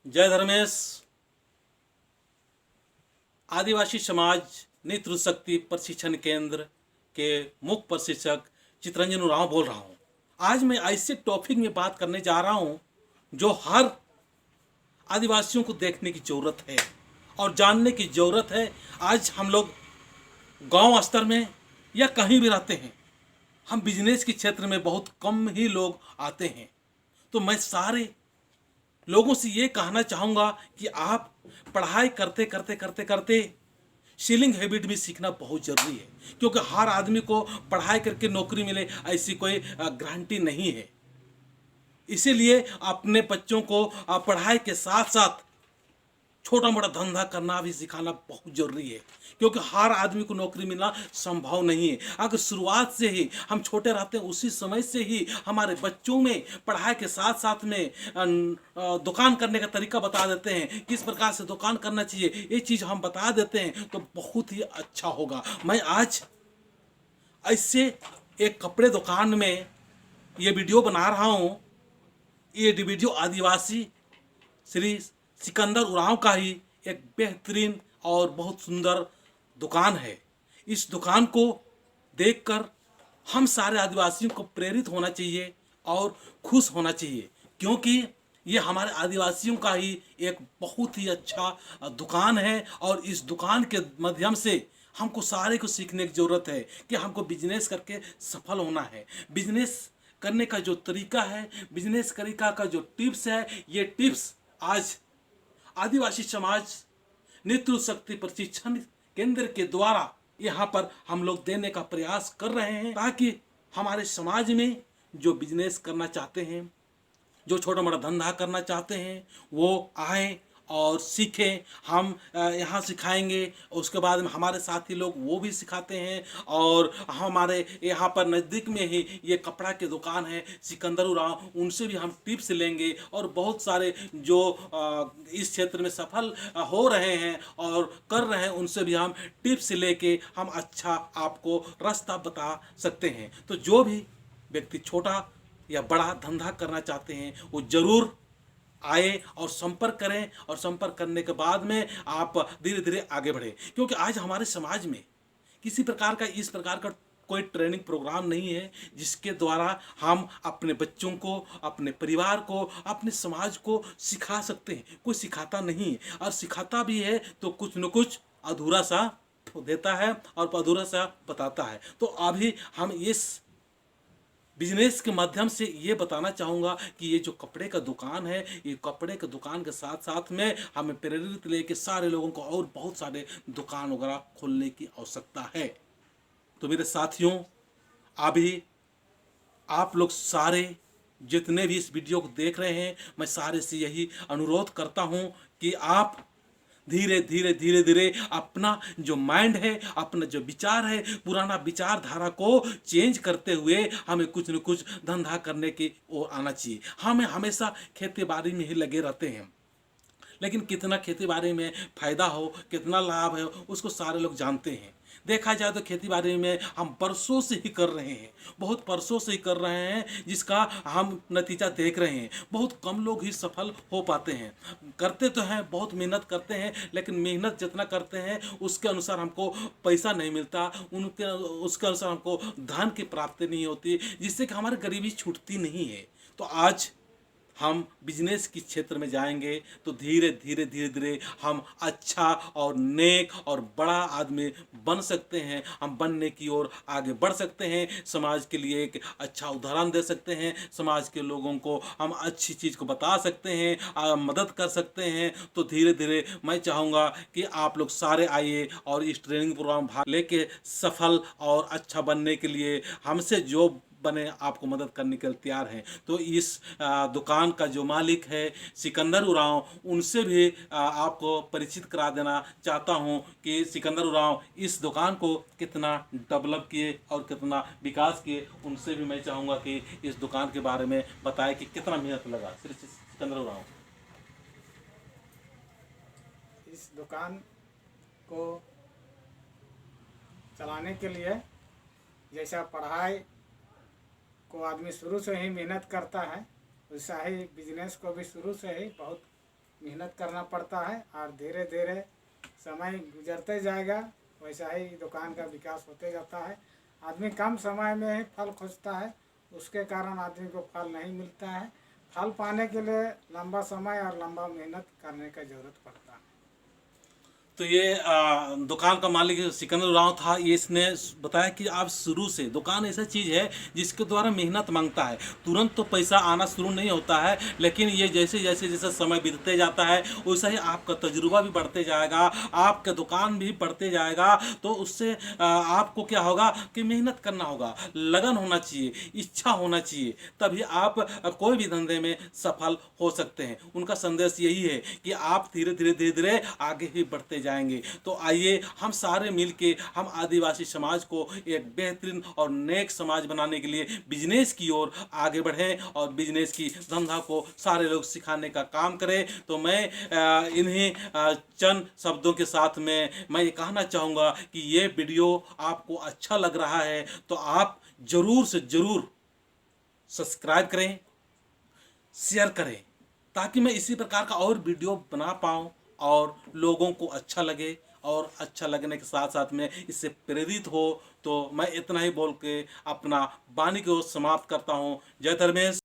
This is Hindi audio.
जय धर्मेश। आदिवासी समाज नेतृत्व शक्ति प्रशिक्षण केंद्र के मुख्य प्रशिक्षक चितरंजन उरांव बोल रहा हूँ। आज मैं ऐसे टॉपिक में बात करने जा रहा हूँ जो हर आदिवासियों को देखने की ज़रूरत है और जानने की ज़रूरत है। आज हम लोग गांव स्तर में या कहीं भी रहते हैं, हम बिजनेस के क्षेत्र में बहुत कम ही लोग आते हैं। तो मैं सारे लोगों से ये कहना चाहूँगा कि आप पढ़ाई करते करते करते करते सेलिंग हैबिट भी सीखना बहुत ज़रूरी है, क्योंकि हर आदमी को पढ़ाई करके नौकरी मिले ऐसी कोई गारंटी नहीं है। इसीलिए अपने बच्चों को पढ़ाई के साथ साथ छोटा मोटा धंधा करना भी सिखाना बहुत जरूरी है, क्योंकि हर आदमी को नौकरी मिलना संभव नहीं है। अगर शुरुआत से ही हम छोटे रहते हैं, उसी समय से ही हमारे बच्चों में पढ़ाई के साथ साथ में दुकान करने का तरीका बता देते हैं, किस प्रकार से दुकान करना चाहिए, ये चीज़ हम बता देते हैं तो बहुत ही अच्छा होगा। मैं आज ऐसे एक कपड़े दुकान में ये वीडियो बना रहा हूँ। ये वीडियो आदिवासी श्री सिकंदर उरांव का ही एक बेहतरीन और बहुत सुंदर दुकान है। इस दुकान को देखकर हम सारे आदिवासियों को प्रेरित होना चाहिए और खुश होना चाहिए, क्योंकि ये हमारे आदिवासियों का ही एक बहुत ही अच्छा दुकान है। और इस दुकान के माध्यम से हमको सारे को सीखने की ज़रूरत है कि हमको बिजनेस करके सफल होना है। बिजनेस करने का जो तरीका है, बिजनेस तरीका का जो टिप्स है, ये टिप्स आज आदिवासी समाज नेतृत्व शक्ति प्रशिक्षण केंद्र के द्वारा यहाँ पर हम लोग देने का प्रयास कर रहे हैं, ताकि हमारे समाज में जो बिजनेस करना चाहते हैं, जो छोटा मोटा धंधा करना चाहते हैं, वो आए और सीखें। हम यहाँ सिखाएंगे, उसके बाद में हमारे साथी लोग वो भी सिखाते हैं। और हमारे यहाँ पर नज़दीक में ही ये कपड़ा की दुकान है सिकंदर उरांव, उनसे भी हम टिप्स लेंगे। और बहुत सारे जो इस क्षेत्र में सफल हो रहे हैं और कर रहे हैं, उनसे भी हम टिप्स लेके हम अच्छा आपको रास्ता बता सकते हैं। तो जो भी व्यक्ति छोटा या बड़ा धंधा करना चाहते हैं, वो ज़रूर आए और संपर्क करें। और संपर्क करने के बाद में आप धीरे धीरे आगे बढ़ें, क्योंकि आज हमारे समाज में किसी प्रकार का इस प्रकार का कोई ट्रेनिंग प्रोग्राम नहीं है जिसके द्वारा हम अपने बच्चों को, अपने परिवार को, अपने समाज को सिखा सकते हैं। कोई सिखाता नहीं है, और सिखाता भी है तो कुछ न कुछ अधूरा सा देता है और अधूरा सा बताता है। तो अभी हम इस बिजनेस के माध्यम से ये बताना चाहूँगा कि ये जो कपड़े का दुकान है, ये कपड़े के दुकान के साथ साथ में हमें प्रेरित लेके सारे लोगों को और बहुत सारे दुकान वगैरह खोलने की आवश्यकता है। तो मेरे साथियों, अभी आप लोग सारे जितने भी इस वीडियो को देख रहे हैं, मैं सारे से यही अनुरोध करता हूँ कि आप धीरे धीरे धीरे धीरे अपना जो माइंड है, अपना जो विचार है, पुराना विचारधारा को चेंज करते हुए हमें कुछ न कुछ धंधा करने की ओर आना चाहिए। हमें हमेशा खेती बाड़ी में ही लगे रहते हैं, लेकिन कितना खेती बाड़ी में फ़ायदा हो, कितना लाभ है, उसको सारे लोग जानते हैं। देखा जाए तो खेती बाड़ी में हम बरसों से ही कर रहे हैं, बहुत बरसों से ही कर रहे हैं, जिसका हम नतीजा देख रहे हैं। बहुत कम लोग ही सफल हो पाते हैं। करते तो हैं, बहुत मेहनत करते हैं, लेकिन मेहनत जितना करते हैं उसके अनुसार हमको पैसा नहीं मिलता, उनके उसके अनुसार हमको धन की प्राप्ति नहीं होती, जिससे कि हमारी गरीबी छूटती नहीं है। तो आज हम बिजनेस के क्षेत्र में जाएंगे तो धीरे धीरे धीरे धीरे हम अच्छा और नेक और बड़ा आदमी बन सकते हैं। हम बनने की ओर आगे बढ़ सकते हैं, समाज के लिए एक अच्छा उदाहरण दे सकते हैं, समाज के लोगों को हम अच्छी चीज़ को बता सकते हैं, मदद कर सकते हैं। तो धीरे धीरे मैं चाहूँगा कि आप लोग सारे आइए और इस ट्रेनिंग प्रोग्राम भाग लेके सफल और अच्छा बनने के लिए हमसे जो बने आपको मदद करने के लिए तैयार हैं। तो इस दुकान का जो मालिक है सिकंदर उरांव, उनसे भी आपको परिचित करा देना चाहता हूं कि सिकंदर उरांव इस दुकान को कितना डेवलप किए और कितना विकास किए। उनसे भी मैं चाहूँगा कि इस दुकान के बारे में बताएं कि कितना मेहनत लगा। श्री सिकंदर उरांव। इस दुकान को चलाने के लिए जैसा पढ़ाई को आदमी शुरू से ही मेहनत करता है, वैसा ही बिजनेस को भी शुरू से ही बहुत मेहनत करना पड़ता है और धीरे धीरे समय गुजरते जाएगा, वैसा ही दुकान का विकास होते जाता है। आदमी कम समय में ही फल खोजता है, उसके कारण आदमी को फल नहीं मिलता है। फल पाने के लिए लंबा समय और लंबा मेहनत करने का ज़रूरत पड़ता है। तो ये दुकान का मालिक सिकंदर राव था, ये इसने बताया कि आप शुरू से दुकान ऐसा चीज़ है जिसके द्वारा मेहनत मांगता है। तुरंत तो पैसा आना शुरू नहीं होता है, लेकिन ये जैसे जैसे जैसे समय बीतते जाता है वैसा ही आपका तजुर्बा भी बढ़ते जाएगा, आपका दुकान भी बढ़ते जाएगा। तो उससे आपको क्या होगा कि मेहनत करना होगा, लगन होना चाहिए, इच्छा होना चाहिए, तभी आप कोई भी धंधे में सफल हो सकते हैं। उनका संदेश यही है कि आप धीरे धीरे धीरे धीरे आगे ही बढ़ते जाएंगे। तो आइए हम सारे मिलके हम आदिवासी समाज को एक बेहतरीन और नेक समाज बनाने के लिए बिजनेस की ओर आगे बढ़ें और बिजनेस की धंधा को सारे लोग सिखाने का काम करें। तो मैं इन्हीं चंद शब्दों के साथ में मैं ये कहना चाहूँगा कि ये वीडियो आपको अच्छा लग रहा है तो आप ज़रूर से ज़रूर सब्सक्राइब करें, शेयर करें, ताकि मैं इसी प्रकार का और वीडियो बना पाऊँ और लोगों को अच्छा लगे, और अच्छा लगने के साथ साथ में इससे प्रेरित हो। तो मैं इतना ही बोल के अपना वाणी को समाप्त करता हूँ। जय धर्मेश।